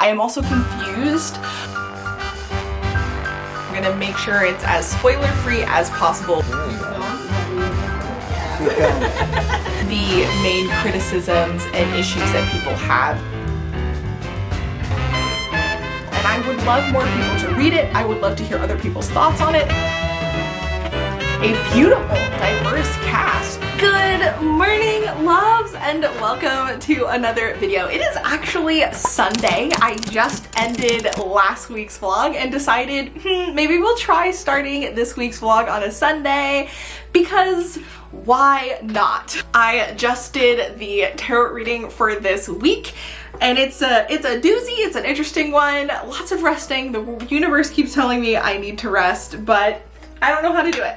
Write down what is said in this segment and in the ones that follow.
I am also confused. I'm gonna make sure it's as spoiler free as possible. The main criticisms and issues that people have. And I would love more people to read it. I would love to hear other people's thoughts on it. A beautiful, diverse cast. Good morning, loves, and welcome to another video. It is actually Sunday. I just ended last week's vlog and decided, maybe we'll try starting this week's vlog on a Sunday because why not? I just did the tarot reading for this week. And it's a doozy, it's an interesting one. Lots of resting. The universe keeps telling me I need to rest, but I don't know how to do it.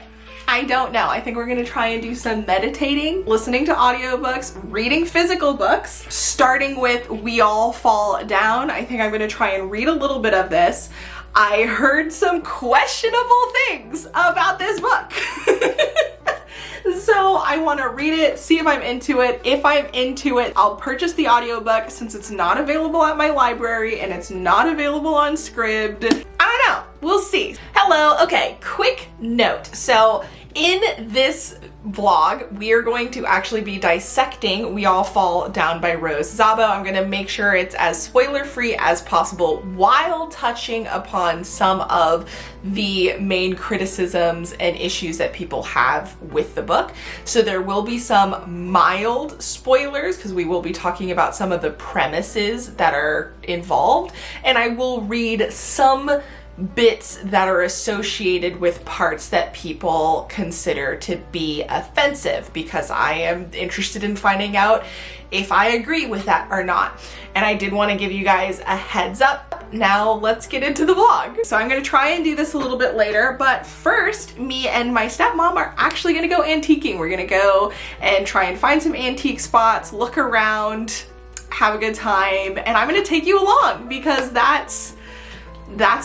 I don't know. I think we're gonna try and do some meditating, listening to audiobooks, reading physical books, starting with We All Fall Down. I think I'm gonna try and read a little bit of this. I heard some questionable things about this book. So I want to read it, see if I'm into it. If I'm into it, I'll purchase the audiobook since it's not available at my library and it's not available on Scribd. I don't know. We'll see. Hello. Okay, quick note. So in this vlog, we are going to actually be dissecting We All Fall Down by Rose Szabo. I'm going to make sure it's as spoiler-free as possible while touching upon some of the main criticisms and issues that people have with the book. So there will be some mild spoilers because we will be talking about some of the premises that are involved, and I will read some bits that are associated with parts that people consider to be offensive because I am interested in finding out if I agree with that or not. And I did want to give you guys a heads up. Now let's get into the vlog. So I'm going to try and do this a little bit later, but first me and my stepmom are actually going to go antiquing. We're going to go and try and find some antique spots, look around, have a good time, and I'm going to take you along because that's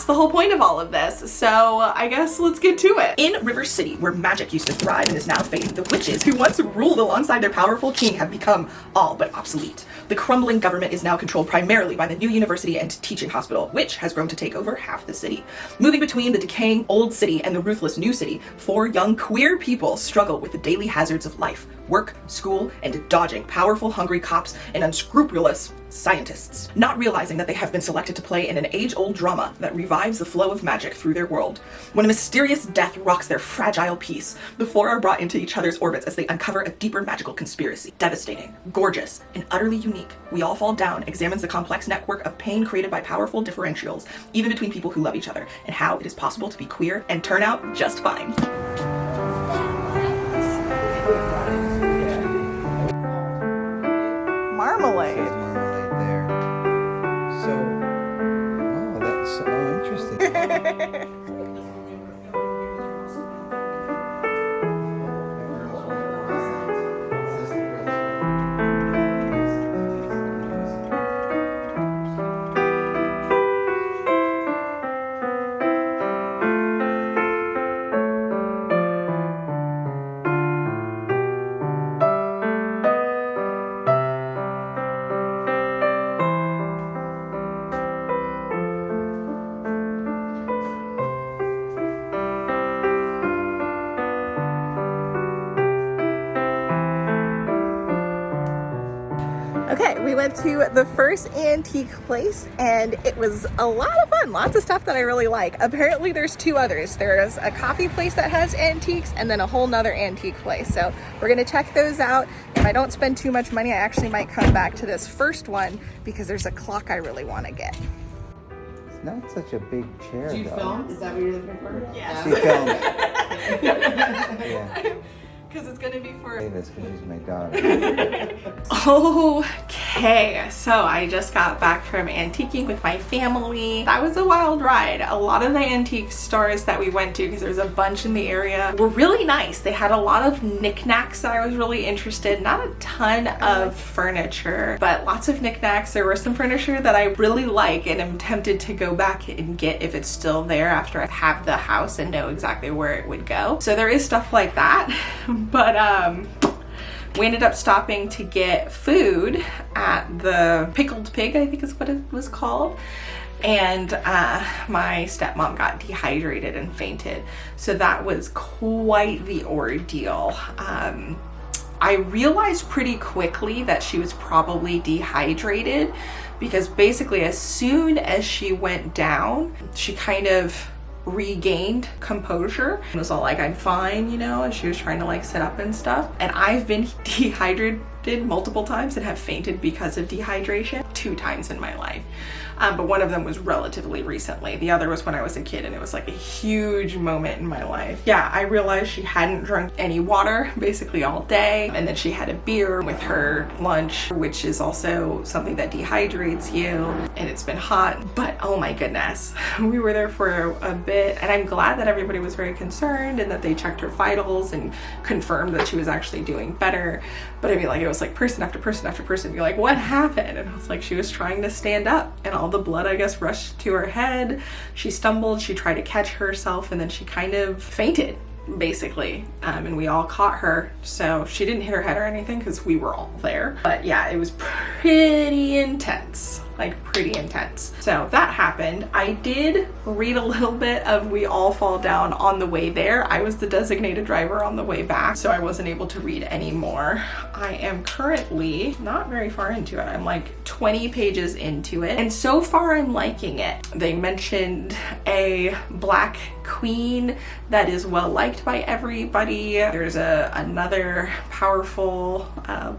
the whole point of all of this. So I guess let's get to it. In River City, where magic used to thrive and is now fading, the witches who once ruled alongside their powerful king have become all but obsolete. The crumbling government is now controlled primarily by the new university and teaching hospital, which has grown to take over half the city. Moving between the decaying old city and the ruthless new city, 4 young queer people struggle with the daily hazards of life, work, school, and dodging powerful, hungry cops and unscrupulous scientists, not realizing that they have been selected to play in an age-old drama that revives the flow of magic through their world. When a mysterious death rocks their fragile peace, the 4 are brought into each other's orbits as they uncover a deeper magical conspiracy. Devastating, gorgeous, and utterly unique, We All Fall Down examines the complex network of pain created by powerful differentials, even between people who love each other, and how it is possible to be queer and turn out just fine. Marmalade. There. So, oh, that's so interesting. Okay, we went to the first antique place and it was a lot of fun. Lots of stuff that I really like. Apparently there's 2 others. There's a coffee place that has antiques and then a whole nother antique place. So we're gonna check those out. If I don't spend too much money, I actually might come back to this first one because there's a clock I really wanna get. It's not such a big chair, Do you though. film? Is that what you're looking for? Yes. She filmed it. Yeah. Because it's gonna be for Davis, because she's my daughter. Okay, so I just got back from antiquing with my family. That was a wild ride. A lot of the antique stores that we went to, because there's a bunch in the area, were really nice. They had a lot of knickknacks that I was really interested in. Not a ton of furniture, but lots of knickknacks. There was some furniture that I really like and am tempted to go back and get if it's still there after I have the house and know exactly where it would go. So there is stuff like that. But We ended up stopping to get food at the Pickled Pig, I think is what it was called. And my stepmom got dehydrated and fainted. So that was quite the ordeal. I realized pretty quickly that she was probably dehydrated because basically as soon as she went down, she kind of regained composure and was all like, I'm fine, you know, and she was trying to like sit up and stuff. And I've been dehydrated multiple times and have fainted because of dehydration 2 times in my life. But one of them was relatively recently. The other was when I was a kid, and it was like a huge moment in my life. Yeah, I realized she hadn't drunk any water basically all day, and then she had a beer with her lunch, which is also something that dehydrates you, and it's been hot. But oh my goodness, we were there for a bit, and I'm glad that everybody was very concerned and that they checked her vitals and confirmed that she was actually doing better. But I mean, like, it was like person after person after person be like, what happened? And I was like, she was trying to stand up, and all the blood, I guess, rushed to her head. She stumbled, she tried to catch herself, and then she kind of fainted, basically. And we all caught her. So she didn't hit her head or anything because we were all there. But yeah, it was pretty intense. Like pretty intense. So that happened. I did read a little bit of We All Fall Down on the way there. I was the designated driver on the way back, so I wasn't able to read any more. I am currently not very far into it. I'm like 20 pages into it, and so far I'm liking it. They mentioned a black queen that is well liked by everybody. There's another powerful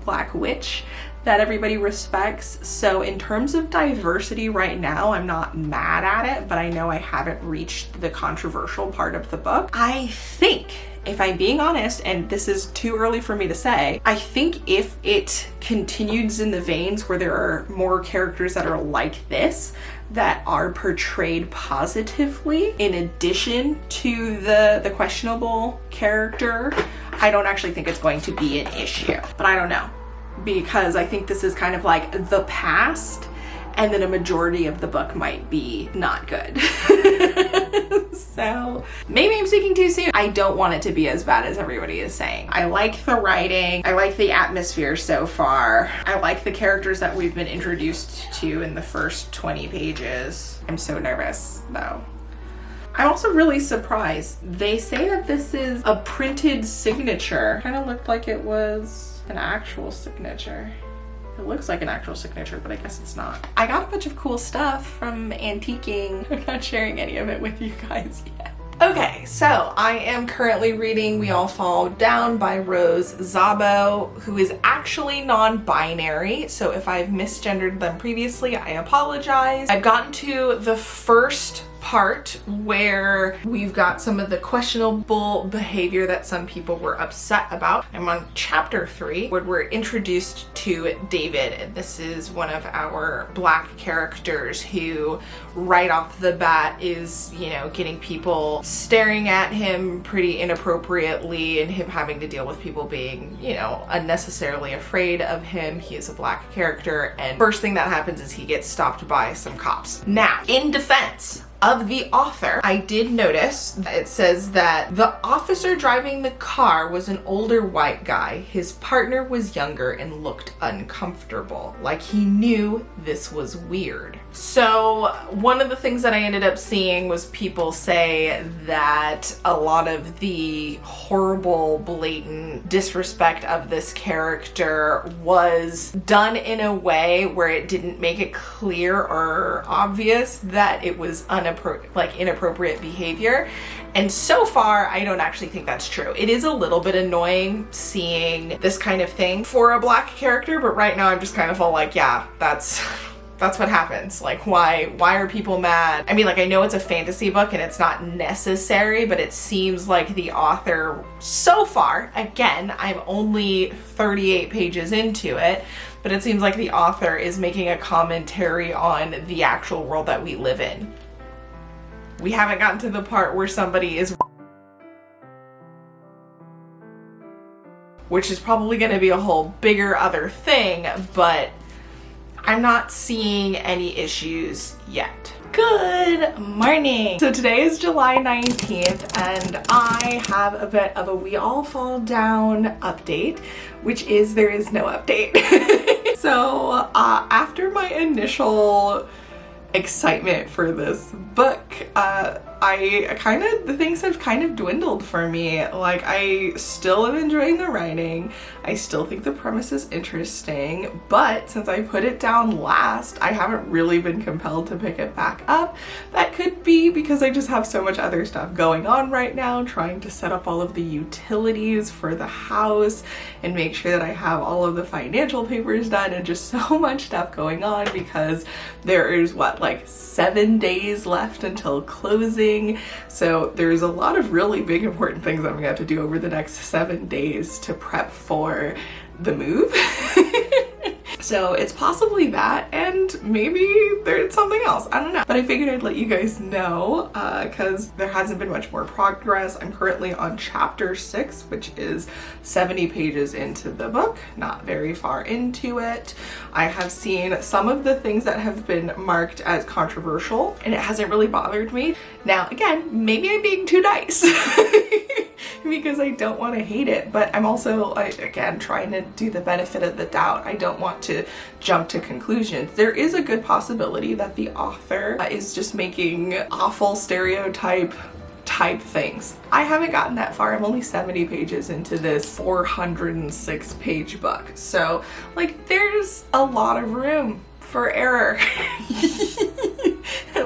black witch that everybody respects. So in terms of diversity right now, I'm not mad at it, but I know I haven't reached the controversial part of the book. I think, if I'm being honest, and this is too early for me to say, I think if it continues in the veins where there are more characters that are like this, that are portrayed positively, in addition to the questionable character, I don't actually think it's going to be an issue. But I don't know, because I think this is kind of like the past, and then a majority of the book might be not good. So maybe I'm speaking too soon. I don't want it to be as bad as everybody is saying. I like the writing. I like the atmosphere so far. I like the characters that we've been introduced to in the first 20 pages. I'm so nervous though. I'm also really surprised. They say that this is a printed signature. Kind of looked like it was an actual signature. It looks like an actual signature, but I guess it's not. I got a bunch of cool stuff from antiquing. I'm not sharing any of it with you guys yet. Okay, so I am currently reading We All Fall Down by Rose Szabo, who is actually non-binary. So if I've misgendered them previously, I apologize. I've gotten to the first part where we've got some of the questionable behavior that some people were upset about. I'm on chapter 3 where we're introduced to David, and this is one of our black characters who right off the bat is, you know, getting people staring at him pretty inappropriately and him having to deal with people being, you know, unnecessarily afraid of him. He is a black character, and first thing that happens is he gets stopped by some cops. Now, in defense of the author, I did notice that it says that the officer driving the car was an older white guy. His partner was younger and looked uncomfortable, like he knew this was weird. So one of the things that I ended up seeing was people say that a lot of the horrible, blatant disrespect of this character was done in a way where it didn't make it clear or obvious that it was inappropriate behavior. And so far, I don't actually think that's true. It is a little bit annoying seeing this kind of thing for a black character, but right now I'm just kind of all like, yeah, that's what happens. Like, why are people mad? I mean, like, I know it's a fantasy book and it's not necessary, but it seems like the author, so far, again, I'm only 38 pages into it, but it seems like the author is making a commentary on the actual world that we live in. We haven't gotten to the part where somebody is, which is probably going to be a whole bigger other thing, but I'm not seeing any issues yet. Good morning! So today is July 19th and I have a bit of a We All Fall Down update, which is there is no update. So after my initial excitement for this book, the things have kind of dwindled for me. Like, I still am enjoying the writing. I still think the premise is interesting, but since I put it down last, I haven't really been compelled to pick it back up. That could be because I just have so much other stuff going on right now, trying to set up all of the utilities for the house and make sure that I have all of the financial papers done, and just so much stuff going on because there is like 7 days left until closing. So there's a lot of really big important things I'm gonna have to do over the next 7 days to prep for the move. So it's possibly that, and maybe there's something else, I don't know. But I figured I'd let you guys know because there hasn't been much more progress. I'm currently on chapter 6, which is 70 pages into the book, not very far into it. I have seen some of the things that have been marked as controversial, and it hasn't really bothered me. Now, again, maybe I'm being too nice because I don't want to hate it, but I'm also, again, trying to do the benefit of the doubt. I don't want to jump to conclusions. There is a good possibility that the author is just making awful stereotype things. I haven't gotten that far. I'm only 70 pages into this 406 page book. So like, there's a lot of room for error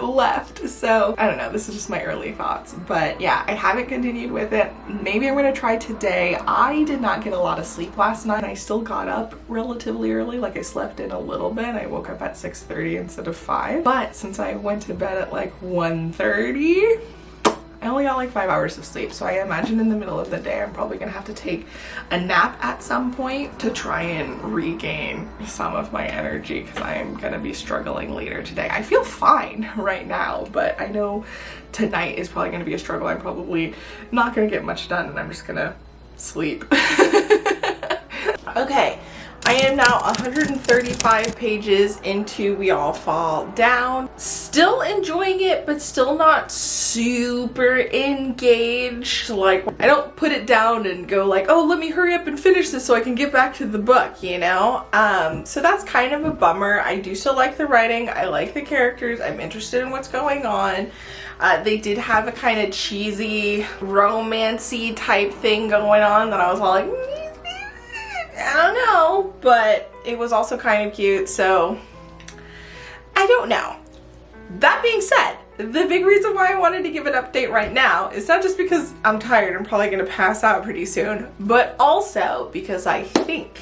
left. So I don't know, this is just my early thoughts, but yeah, I haven't continued with it. Maybe I'm gonna try today. I did not get a lot of sleep last night. I still got up relatively early, like I slept in a little bit. I woke up at 6:30 instead of 5, but since I went to bed at like 1:30, I only got like 5 hours of sleep. So I imagine in the middle of the day I'm probably gonna have to take a nap at some point to try and regain some of my energy, because I am gonna be struggling later today. I feel fine right now, but I know tonight is probably gonna be a struggle. I'm probably not gonna get much done and I'm just gonna sleep. Okay. I am now 135 pages into We All Fall Down. Still enjoying it, but still not super engaged. Like, I don't put it down and go like, oh, let me hurry up and finish this so I can get back to the book, you know? So that's kind of a bummer. I do still like the writing. I like the characters. I'm interested in what's going on. They did have a kind of cheesy, romancy type thing going on that I was all like, I don't know, but it was also kind of cute, so I don't know. That being said, the big reason why I wanted to give an update right now is not just because I'm tired, I'm probably gonna pass out pretty soon, but also because I think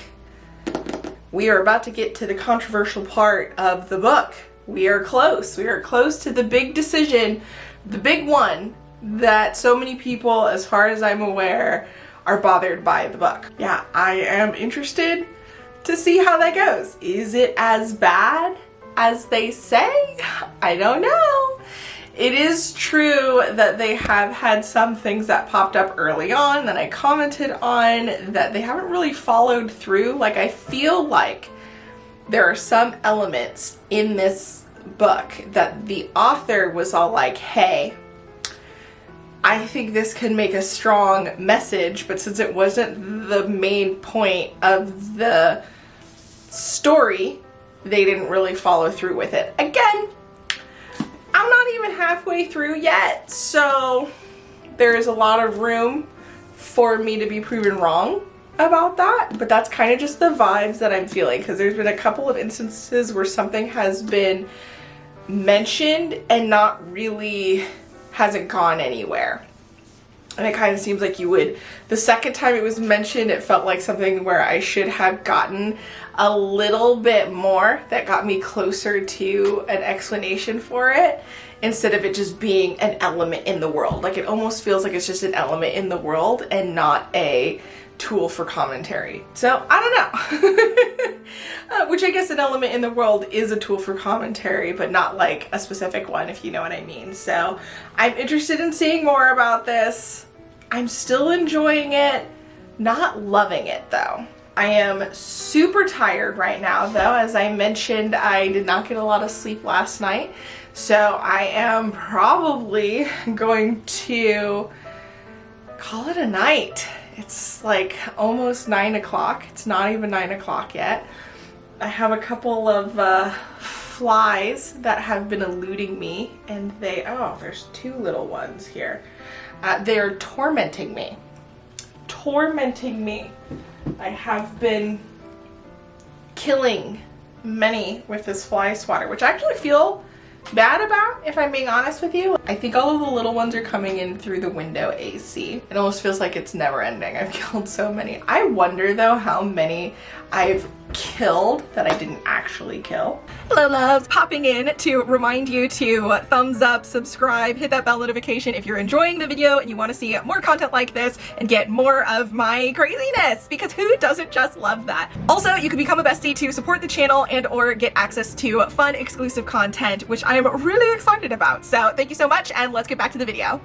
we are about to get to the controversial part of the book. We are close. We are close to the big decision, the big one that so many people, as far as I'm aware, are bothered by the book. Yeah, I am interested to see how that goes. Is it as bad as they say? I don't know. It is true that they have had some things that popped up early on that I commented on that they haven't really followed through. Like, I feel like there are some elements in this book that the author was all like, hey, I think this could make a strong message, but since it wasn't the main point of the story, they didn't really follow through with it. Again, I'm not even halfway through yet, so there is a lot of room for me to be proven wrong about that, but that's kind of just the vibes that I'm feeling, because there's been a couple of instances where something has been mentioned and not really hasn't gone anywhere. And it kind of seems like you would, the second time it was mentioned, it felt like something where I should have gotten a little bit more that got me closer to an explanation for it, instead of it just being an element in the world. Like, it almost feels like it's just an element in the world and not a tool for commentary. So I don't know. Which I guess an element in the world is a tool for commentary, but not like a specific one, if you know what I mean. So I'm interested in seeing more about this. I'm still enjoying it, not loving it though. I am super tired right now though. As I mentioned, I did not get a lot of sleep last night. So I am probably going to call it a night. It's like almost 9 o'clock. It's not even 9 o'clock yet. I have a couple of flies that have been eluding me, and there's 2 little ones here. They're tormenting me. I have been killing many with this fly swatter, which I actually feel bad about, if I'm being honest with you. I think all of the little ones are coming in through the window AC. It almost feels like it's never ending. I've killed so many. I wonder though how many I've killed that I didn't actually kill. Hello loves, popping in to remind you to thumbs up, subscribe, hit that bell notification if you're enjoying the video and you want to see more content like this and get more of my craziness, because who doesn't just love that? Also, you can become a bestie to support the channel and or get access to fun exclusive content, which I am really excited about. So thank you so much, and let's get back to the video.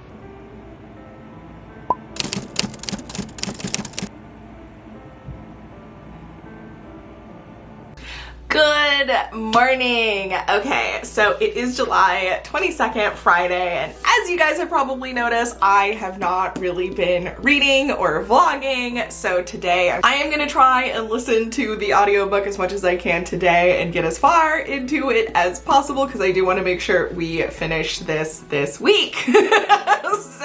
Good morning. Okay, so it is July 22nd, Friday, and as you guys have probably noticed, I have not really been reading or vlogging, so today I am gonna try and listen to the audiobook as much as I can today and get as far into it as possible, because I do want to make sure we finish this week.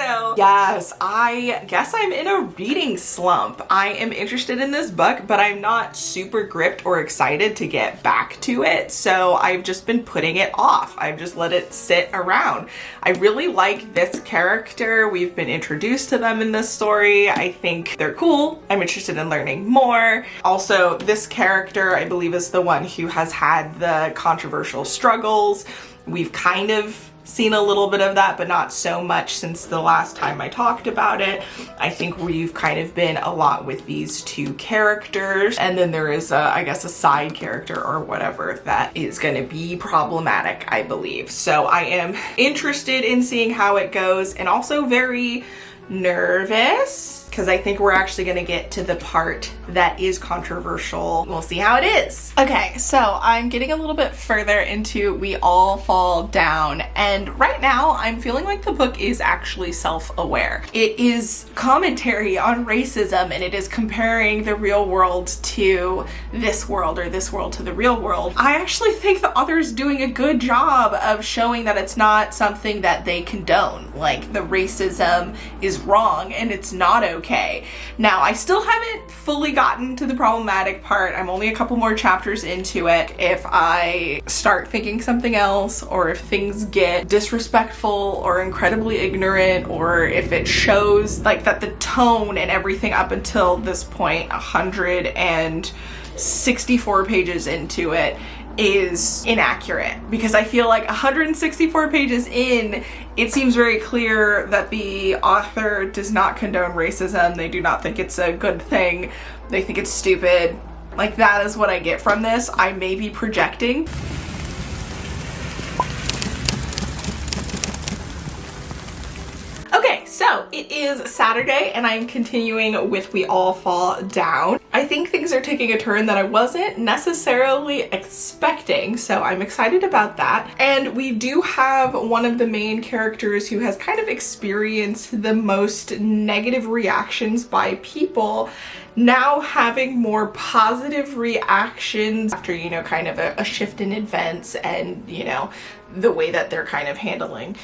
So yes, I guess I'm in a reading slump. I am interested in this book, but I'm not super gripped or excited to get back to it, so I've just been putting it off. I've just let it sit around. I really like this character. We've been introduced to them in this story. I think they're cool. I'm interested in learning more. Also, this character, I believe, is the one who has had the controversial struggles. We've kind of seen a little bit of that, but not so much since the last time I talked about it. I think we've kind of been a lot with these 2 characters, and then there is I guess a side character or whatever that is going to be problematic, I believe. So I am interested in seeing how it goes, and also very nervous because I think we're actually gonna get to the part that is controversial. We'll see how it is. Okay, so I'm getting a little bit further into We All Fall Down, and right now I'm feeling like the book is actually self-aware. It is commentary on racism, and it is comparing the real world to this world, or this world to the real world. I actually think the author is doing a good job of showing that it's not something that they condone. Like, the racism is wrong and it's not okay. Now, I still haven't fully gotten to the problematic part. I'm only a couple more chapters into it. If I start thinking something else, or if things get disrespectful or incredibly ignorant, or if it shows like that the tone and everything up until this point, 164 pages into it, is inaccurate, because I feel like 164 pages in, it seems very clear that the author does not condone racism. They do not think it's a good thing. They think it's stupid. Like, that is what I get from this. I may be projecting. Okay, so it is Saturday and I'm continuing with We All Fall Down. I think things are taking a turn that I wasn't necessarily expecting, so I'm excited about that. And we do have one of the main characters who has kind of experienced the most negative reactions by people now having more positive reactions after, you know, kind of a shift in events and, you know, the way that they're kind of handling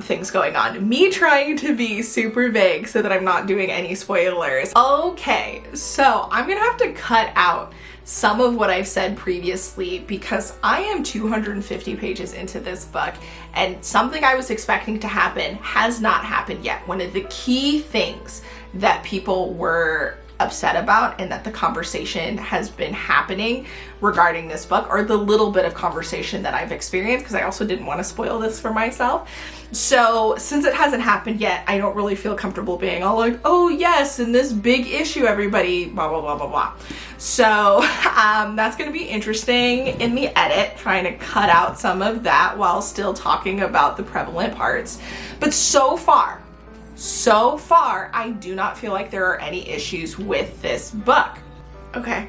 things going on. Me trying to be super vague so that I'm not doing any spoilers. Okay, so I'm gonna have to cut out some of what I've said previously because I am 250 pages into this book and something I was expecting to happen has not happened yet. One of the key things that people were upset about and that the conversation has been happening regarding this book, or the little bit of conversation that I've experienced, because I also didn't want to spoil this for myself. So since it hasn't happened yet, I don't really feel comfortable being all like, oh yes, in this big issue, everybody, blah, blah, blah, blah, blah. So that's going to be interesting in the edit, trying to cut out some of that while still talking about the prevalent parts. But so far, I do not feel like there are any issues with this book. Okay,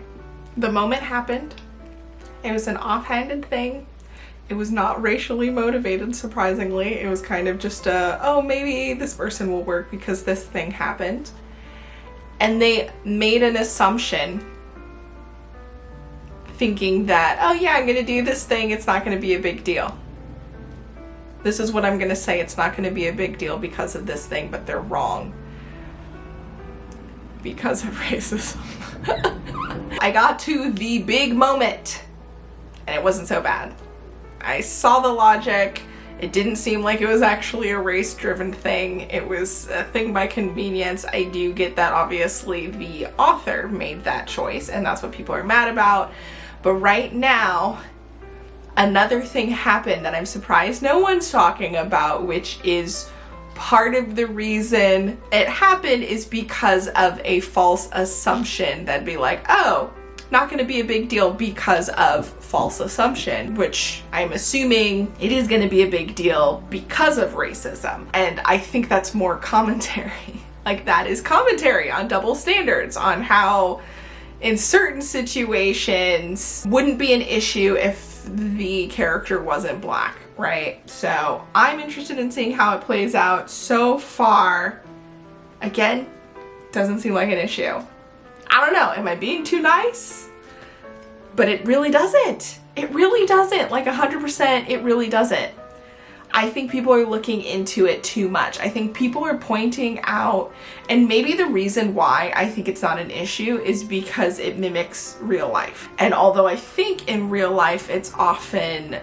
the moment happened. It was an offhanded thing. It was not racially motivated, surprisingly. It was kind of just a, oh, maybe this person will work because this thing happened. And they made an assumption thinking that, oh yeah, I'm gonna do this thing, it's not gonna be a big deal. This is what I'm gonna say, it's not gonna be a big deal because of this thing, but they're wrong. Because of racism. I got to the big moment, and it wasn't so bad. I saw the logic. It didn't seem like it was actually a race-driven thing. It was a thing by convenience. I do get that obviously the author made that choice, and that's what people are mad about. But right now, another thing happened that I'm surprised no one's talking about, which is part of the reason it happened is because of a false assumption that'd be like, oh, not going to be a big deal because of false assumption, which I'm assuming it is going to be a big deal because of racism. And I think that's more commentary. Like, that is commentary on double standards, on how in certain situations wouldn't be an issue if the character wasn't black, right? So I'm interested in seeing how it plays out. So far, again, doesn't seem like an issue. I don't know, am I being too nice? But it really doesn't. It really doesn't. Like 100%, it really doesn't. I think people are looking into it too much. I think people are pointing out, and maybe the reason why I think it's not an issue is because it mimics real life. And although I think in real life it's often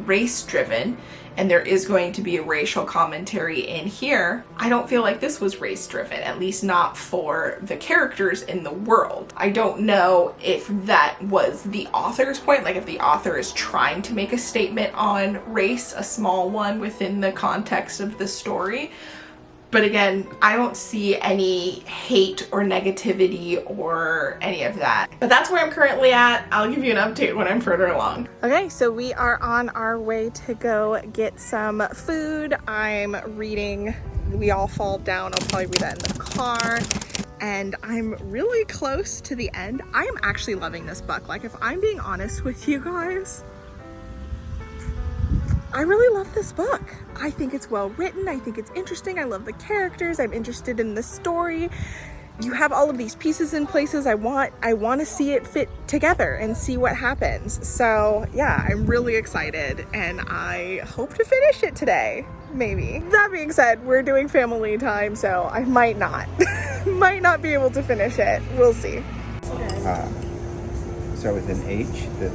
race-driven, and there is going to be a racial commentary in here, I don't feel like this was race-driven, at least not for the characters in the world. I don't know if that was the author's point, like if the author is trying to make a statement on race, a small one within the context of the story. But again, I don't see any hate or negativity or any of that. But that's where I'm currently at. I'll give you an update when I'm further along. Okay, so we are on our way to go get some food. I'm reading We All Fall Down. I'll probably read that in the car. And I'm really close to the end. I am actually loving this book. Like, if I'm being honest with you guys, I really love this book. I think it's well written. I think it's interesting. I love the characters. I'm interested in the story. You have all of these pieces in places. I want to see it fit together and see what happens. So yeah, I'm really excited and I hope to finish it today, maybe. That being said, we're doing family time, so I might not. Might not be able to finish it. We'll see. Start with an H, the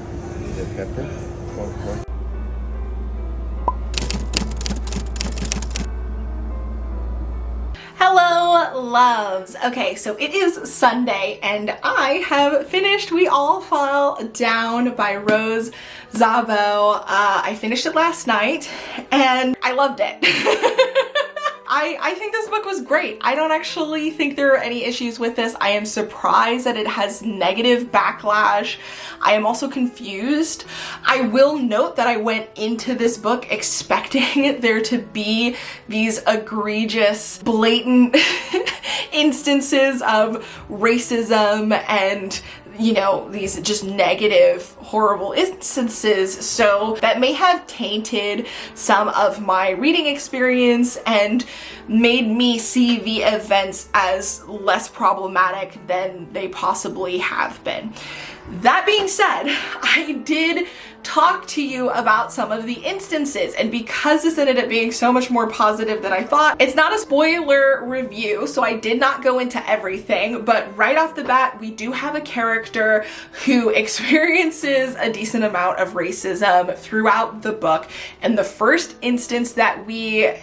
pepper. What? Hello, loves. Okay, so it is Sunday and I have finished We All Fall Down by Rose Zabo. I finished it last night and I loved it. I think this book was great. I don't actually think there are any issues with this. I am surprised that it has negative backlash. I am also confused. I will note that I went into this book expecting there to be these egregious, blatant instances of racism and, you know, these just negative, horrible instances. So that may have tainted some of my reading experience and made me see the events as less problematic than they possibly have been. That being said, I did talk to you about some of the instances, and because this ended up being so much more positive than I thought, it's not a spoiler review, so I did not go into everything, but right off the bat, we do have a character who experiences a decent amount of racism throughout the book, and the first instance that we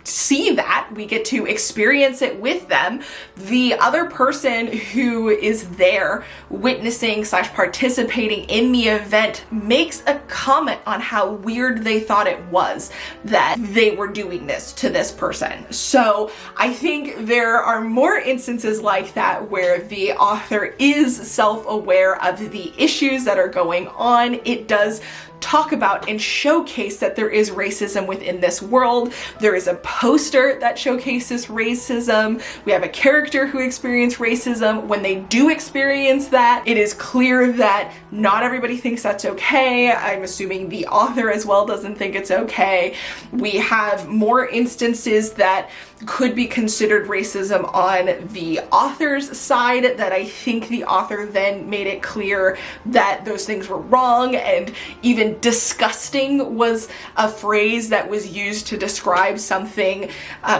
see that, we get to experience it with them, the other person who is there witnessing / participating in the event makes a comment on how weird they thought it was that they were doing this to this person. So I think there are more instances like that where the author is self-aware of the issues that are going on. It does talk about and showcase that there is racism within this world. There is a poster that showcases racism. We have a character who experienced racism. When they do experience that, it is clear that not everybody thinks that's okay. I'm assuming the author as well doesn't think it's okay. We have more instances that could be considered racism on the author's side that I think the author then made it clear that those things were wrong, and even disgusting was a phrase that was used to describe something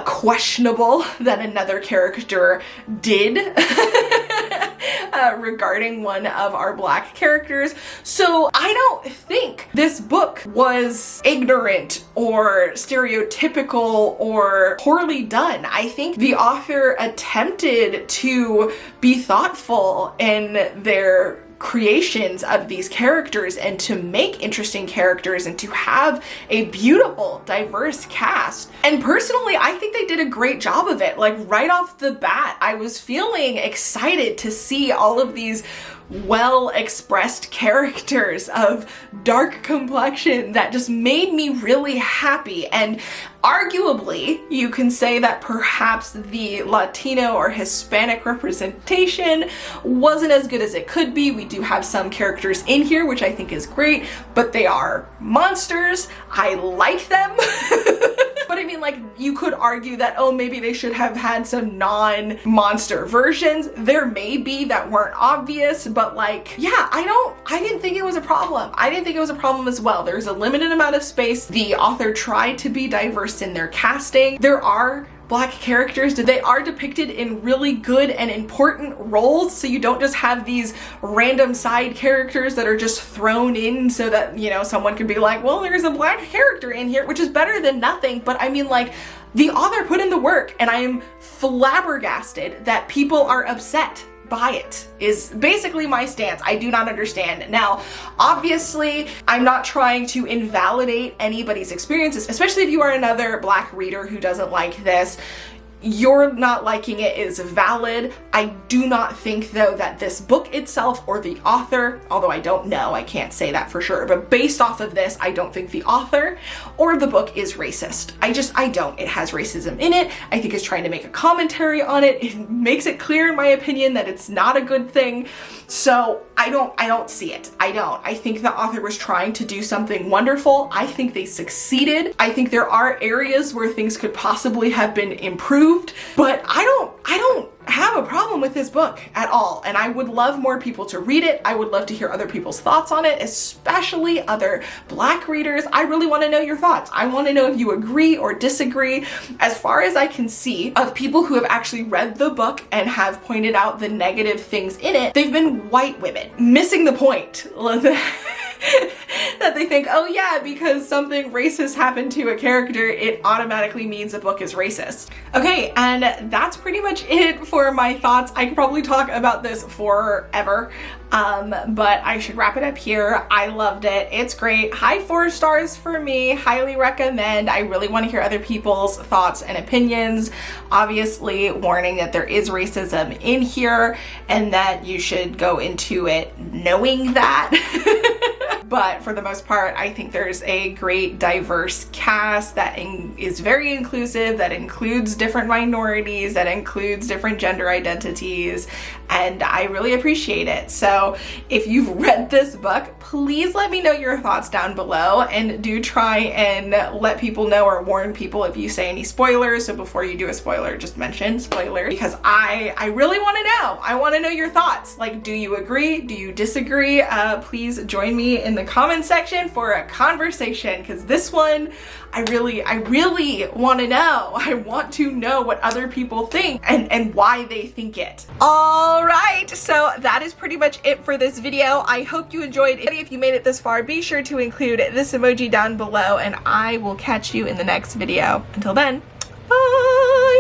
questionable that another character did. Regarding one of our Black characters. So I don't think this book was ignorant or stereotypical or poorly done. I think the author attempted to be thoughtful in their creations of these characters and to make interesting characters and to have a beautiful, diverse cast. And personally, I think they did a great job of it. Like right off the bat, I was feeling excited to see all of these well-expressed characters of dark complexion that just made me really happy. And arguably, you can say that perhaps the Latino or Hispanic representation wasn't as good as it could be. We do have some characters in here, which I think is great, but they are monsters. I like them. But I mean, like, you could argue that, oh, maybe they should have had some non-monster versions. There may be that weren't obvious, but like, yeah, I didn't think it was a problem. I didn't think it was a problem as well. There's a limited amount of space. The author tried to be diverse in their casting. There are Black characters, they are depicted in really good and important roles, so you don't just have these random side characters that are just thrown in so that, you know, someone can be like, well, there's a Black character in here, which is better than nothing. But I mean, like, the author put in the work, and I am flabbergasted that people are upset by it, is basically my stance. I do not understand. Now, obviously, I'm not trying to invalidate anybody's experiences, especially if you are another Black reader who doesn't like this. Your not liking it is valid. I do not think, though, that this book itself or the author, although I don't know, I can't say that for sure, but based off of this, I don't think the author or the book is racist. I don't. It has racism in it. I think it's trying to make a commentary on it. It makes it clear, in my opinion, that it's not a good thing. So I don't see it. I don't. I think the author was trying to do something wonderful. I think they succeeded. I think there are areas where things could possibly have been improved, but I don't have a problem with this book at all, and I would love more people to read it. I would love to hear other people's thoughts on it, especially other Black readers. I really want to know your thoughts. I want to know if you agree or disagree. As far as I can see, of people who have actually read the book and have pointed out the negative things in it, they've been white women, missing the point. That they think, oh yeah, because something racist happened to a character, it automatically means the book is racist. Okay, and that's pretty much it for my thoughts. I could probably talk about this forever, but I should wrap it up here. I loved it. It's great. High 4 stars for me. Highly recommend. I really want to hear other people's thoughts and opinions. Obviously, warning that there is racism in here and that you should go into it knowing that. But for the most part, I think there's a great diverse cast that is very inclusive, that includes different minorities, that includes different gender identities, and I really appreciate it. So if you've read this book, please let me know your thoughts down below, and do try and let people know or warn people if you say any spoilers. So before you do a spoiler, just mention spoiler, because I really want to know. I want to know your thoughts. Like, do you agree? Do you disagree? Please join me in the comment section for a conversation, because this one, I really want to know. I want to know what other people think and why they think it. All right, so that is pretty much it for this video. I hope you enjoyed it. If you made it this far, be sure to include this emoji down below, and I will catch you in the next video. Until then,